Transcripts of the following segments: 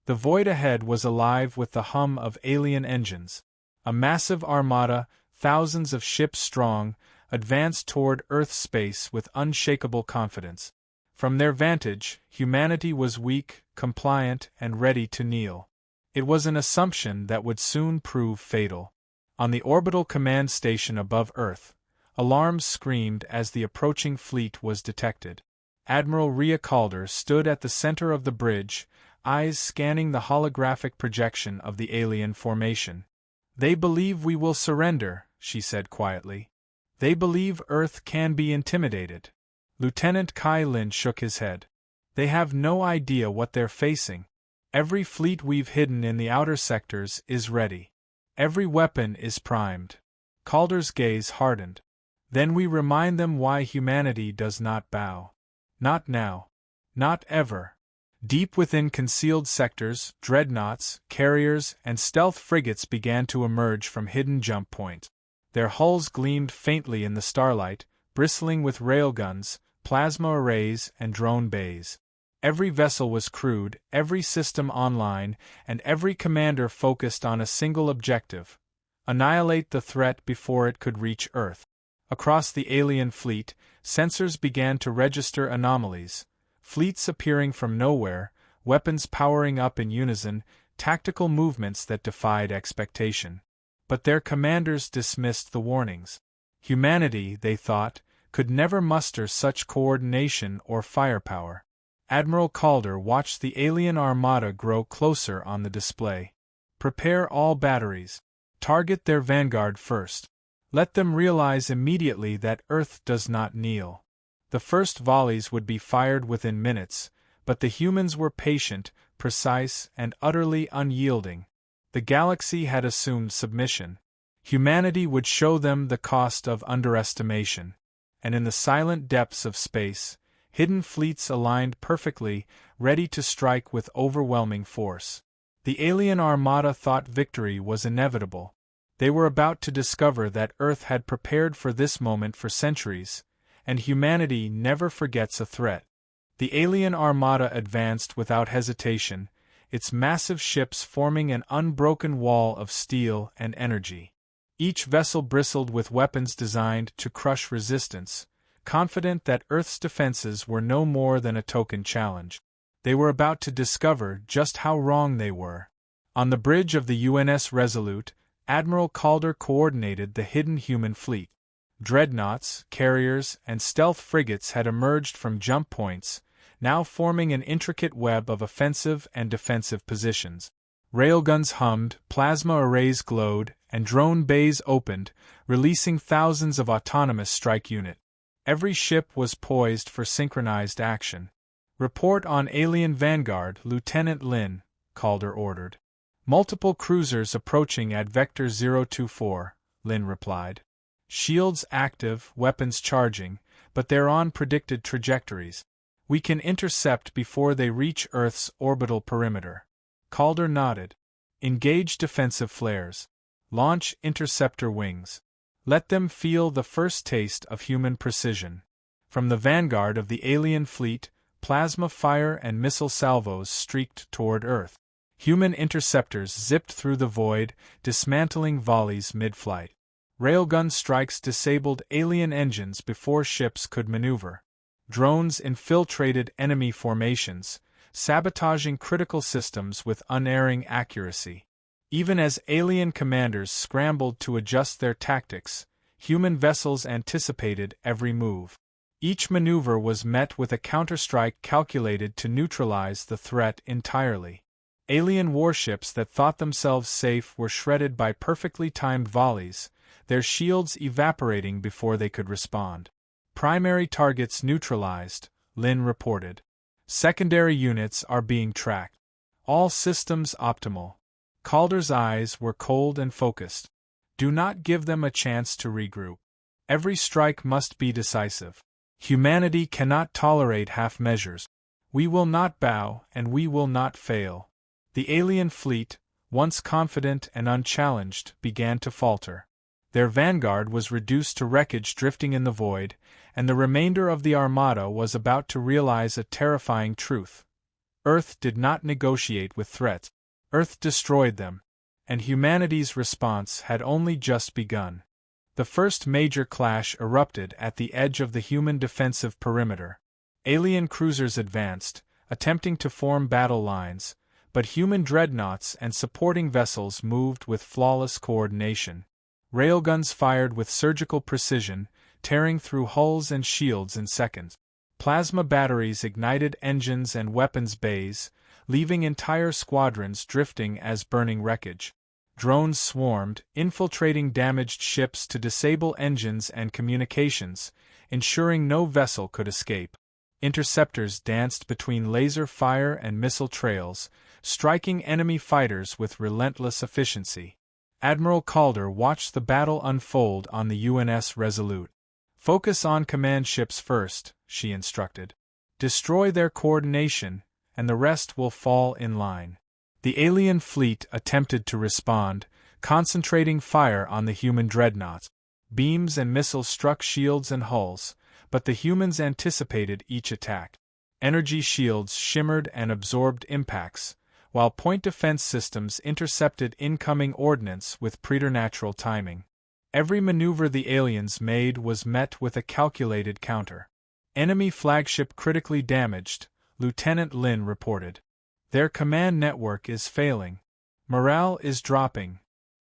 The void ahead was alive with the hum of alien engines. A massive armada, thousands of ships strong, advanced toward Earth's space with unshakable confidence. From their vantage, humanity was weak, compliant, and ready to kneel. It was an assumption that would soon prove fatal. On the orbital command station above Earth, alarms screamed as the approaching fleet was detected. Admiral Rhea Calder stood at the center of the bridge, eyes scanning the holographic projection of the alien formation. "They believe we will surrender," she said quietly. "They believe Earth can be intimidated." Lieutenant Kai Lin shook his head. "They have no idea what they're facing. Every fleet we've hidden in the outer sectors is ready. Every weapon is primed." Calder's gaze hardened. "Then we remind them why humanity does not bow. Not now. Not ever." Deep within concealed sectors, dreadnoughts, carriers, and stealth frigates began to emerge from hidden jump points. Their hulls gleamed faintly in the starlight, bristling with railguns, plasma arrays, and drone bays. Every vessel was crewed, every system online, and every commander focused on a single objective: annihilate the threat before it could reach Earth. Across the alien fleet, sensors began to register anomalies. Fleets appearing from nowhere, weapons powering up in unison, tactical movements that defied expectation. But their commanders dismissed the warnings. Humanity, they thought, could never muster such coordination or firepower. Admiral Calder watched the alien armada grow closer on the display. "Prepare all batteries. Target their vanguard first. Let them realize immediately that Earth does not kneel." The first volleys would be fired within minutes, but the humans were patient, precise, and utterly unyielding. The galaxy had assumed submission. Humanity would show them the cost of underestimation. And in the silent depths of space, hidden fleets aligned perfectly, ready to strike with overwhelming force. The alien armada thought victory was inevitable. They were about to discover that Earth had prepared for this moment for centuries, and humanity never forgets a threat. The alien armada advanced without hesitation, its massive ships forming an unbroken wall of steel and energy. Each vessel bristled with weapons designed to crush resistance, confident that Earth's defenses were no more than a token challenge. They were about to discover just how wrong they were. On the bridge of the UNS Resolute, Admiral Calder coordinated the hidden human fleet. Dreadnoughts, carriers, and stealth frigates had emerged from jump points, now forming an intricate web of offensive and defensive positions. Railguns hummed, plasma arrays glowed, and drone bays opened, releasing thousands of autonomous strike units. Every ship was poised for synchronized action. "Report on alien vanguard, Lieutenant Lin," Calder ordered. "Multiple cruisers approaching at Vector 024, Lin replied. "Shields active, weapons charging, but they're on predicted trajectories. We can intercept before they reach Earth's orbital perimeter." Calder nodded. "Engage defensive flares. Launch interceptor wings. Let them feel the first taste of human precision." From the vanguard of the alien fleet, plasma fire and missile salvos streaked toward Earth. Human interceptors zipped through the void, dismantling volleys mid-flight. Railgun strikes disabled alien engines before ships could maneuver. Drones infiltrated enemy formations, sabotaging critical systems with unerring accuracy. Even as alien commanders scrambled to adjust their tactics, human vessels anticipated every move. Each maneuver was met with a counterstrike calculated to neutralize the threat entirely. Alien warships that thought themselves safe were shredded by perfectly timed volleys, their shields evaporating before they could respond. "Primary targets neutralized," Lin reported. "Secondary units are being tracked. All systems optimal." Calder's eyes were cold and focused. "Do not give them a chance to regroup. Every strike must be decisive. Humanity cannot tolerate half measures. We will not bow, and we will not fail." The alien fleet, once confident and unchallenged, began to falter. Their vanguard was reduced to wreckage drifting in the void, and the remainder of the armada was about to realize a terrifying truth. Earth did not negotiate with threats. Earth destroyed them. And humanity's response had only just begun. The first major clash erupted at the edge of the human defensive perimeter. Alien cruisers advanced, attempting to form battle lines, but human dreadnoughts and supporting vessels moved with flawless coordination. Railguns fired with surgical precision, tearing through hulls and shields in seconds. Plasma batteries ignited engines and weapons bays, leaving entire squadrons drifting as burning wreckage. Drones swarmed, infiltrating damaged ships to disable engines and communications, ensuring no vessel could escape. Interceptors danced between laser fire and missile trails, striking enemy fighters with relentless efficiency. Admiral Calder watched the battle unfold on the UNS Resolute. "Focus on command ships first," she instructed. "Destroy their coordination, and the rest will fall in line." The alien fleet attempted to respond, concentrating fire on the human dreadnoughts. Beams and missiles struck shields and hulls, but the humans anticipated each attack. Energy shields shimmered and absorbed impacts, while point defense systems intercepted incoming ordnance with preternatural timing. Every maneuver the aliens made was met with a calculated counter. "Enemy flagship critically damaged," Lieutenant Lin reported. "Their command network is failing. Morale is dropping."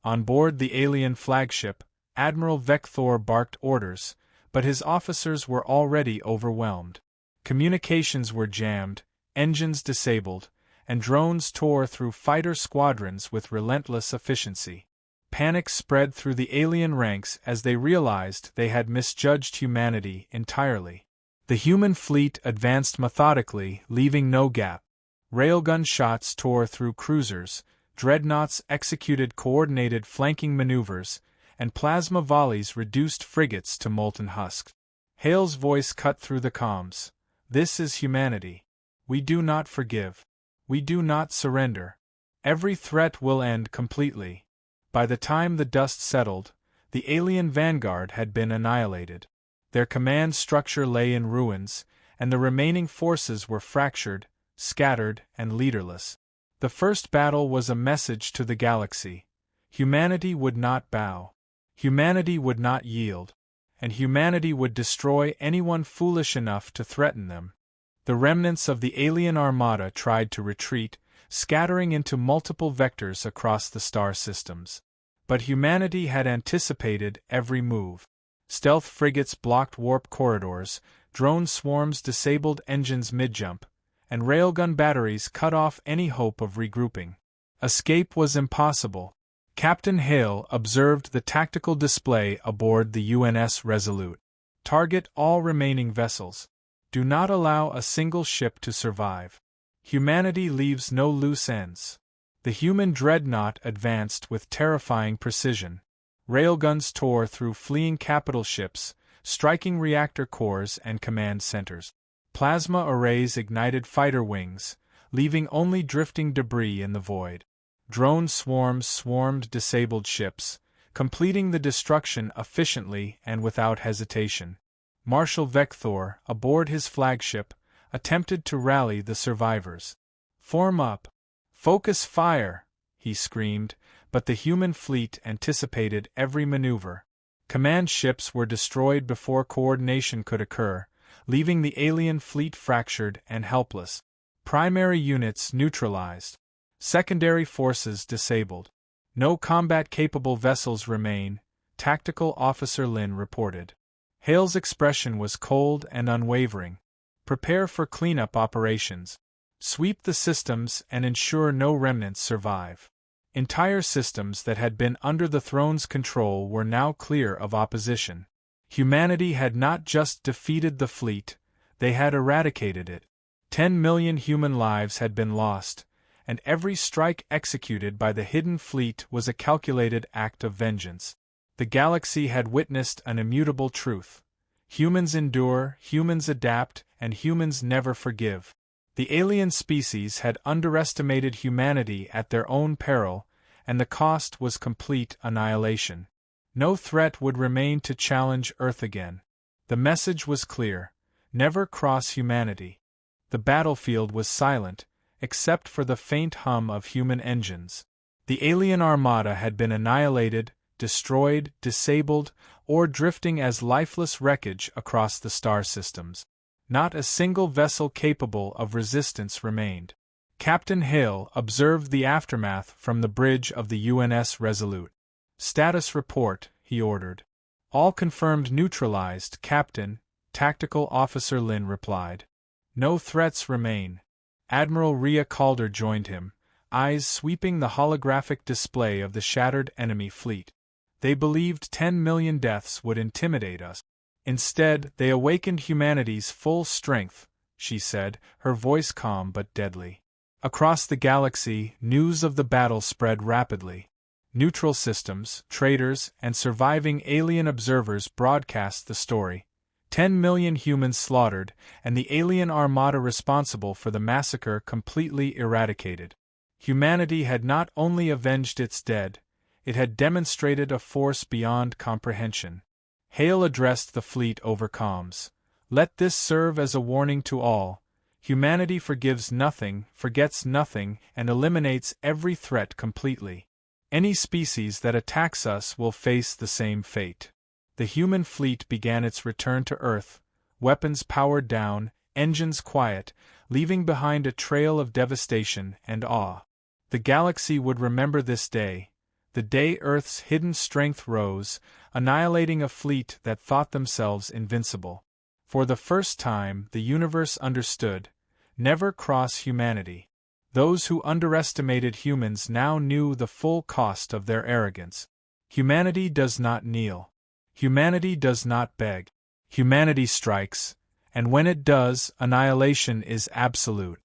On board the alien flagship, Admiral Vector barked orders, but his officers were already overwhelmed. Communications were jammed, engines disabled, and drones tore through fighter squadrons with relentless efficiency. Panic spread through the alien ranks as they realized they had misjudged humanity entirely. The human fleet advanced methodically, leaving no gap. Railgun shots tore through cruisers, dreadnoughts executed coordinated flanking maneuvers, and plasma volleys reduced frigates to molten husks. Hale's voice cut through the comms. "This is humanity. We do not forgive. We do not surrender. Every threat will end completely." By the time the dust settled, the alien vanguard had been annihilated. Their command structure lay in ruins, and the remaining forces were fractured, scattered, and leaderless. The first battle was a message to the galaxy. Humanity would not bow. Humanity would not yield. And humanity would destroy anyone foolish enough to threaten them. The remnants of the alien armada tried to retreat, scattering into multiple vectors across the star systems. But humanity had anticipated every move. Stealth frigates blocked warp corridors, drone swarms disabled engines mid-jump, and railgun batteries cut off any hope of regrouping. Escape was impossible. Captain Hale observed the tactical display aboard the UNS Resolute. "Target all remaining vessels. Do not allow a single ship to survive. Humanity leaves no loose ends." The human dreadnought advanced with terrifying precision. Railguns tore through fleeing capital ships, striking reactor cores and command centers. Plasma arrays ignited fighter wings, leaving only drifting debris in the void. Drone swarms swarmed disabled ships, completing the destruction efficiently and without hesitation. Marshal Vector, aboard his flagship, attempted to rally the survivors. "Form up! Focus fire!" he screamed, but the human fleet anticipated every maneuver. Command ships were destroyed before coordination could occur, leaving the alien fleet fractured and helpless. Primary units neutralized. Secondary forces disabled. "No combat-capable vessels remain," Tactical Officer Lin reported. Hale's expression was cold and unwavering. "Prepare for cleanup operations. Sweep the systems and ensure no remnants survive." Entire systems that had been under the throne's control were now clear of opposition. Humanity had not just defeated the fleet, they had eradicated it. 10 million human lives had been lost, and every strike executed by the hidden fleet was a calculated act of vengeance. The galaxy had witnessed an immutable truth. Humans endure, humans adapt, and humans never forgive. The alien species had underestimated humanity at their own peril, and the cost was complete annihilation. No threat would remain to challenge Earth again. The message was clear: never cross humanity. The battlefield was silent, except for the faint hum of human engines. The alien armada had been annihilated, destroyed, disabled, or drifting as lifeless wreckage across the star systems. Not a single vessel capable of resistance remained. Captain Hale observed the aftermath from the bridge of the UNS Resolute. "Status report," he ordered. "All confirmed neutralized, Captain," Tactical Officer Lin replied. "No threats remain." Admiral Rhea Calder joined him, eyes sweeping the holographic display of the shattered enemy fleet. "They believed 10 million deaths would intimidate us. Instead, they awakened humanity's full strength," she said, her voice calm but deadly. Across the galaxy, news of the battle spread rapidly. Neutral systems, traders, and surviving alien observers broadcast the story. 10 million humans slaughtered, and the alien armada responsible for the massacre completely eradicated. Humanity had not only avenged its dead, it had demonstrated a force beyond comprehension. Hale addressed the fleet over comms. "Let this serve as a warning to all. Humanity forgives nothing, forgets nothing, and eliminates every threat completely. Any species that attacks us will face the same fate." The human fleet began its return to Earth, weapons powered down, engines quiet, leaving behind a trail of devastation and awe. The galaxy would remember this day, the day Earth's hidden strength rose, annihilating a fleet that thought themselves invincible. For the first time, the universe understood: never cross humanity. Those who underestimated humans now knew the full cost of their arrogance. Humanity does not kneel. Humanity does not beg. Humanity strikes, and when it does, annihilation is absolute.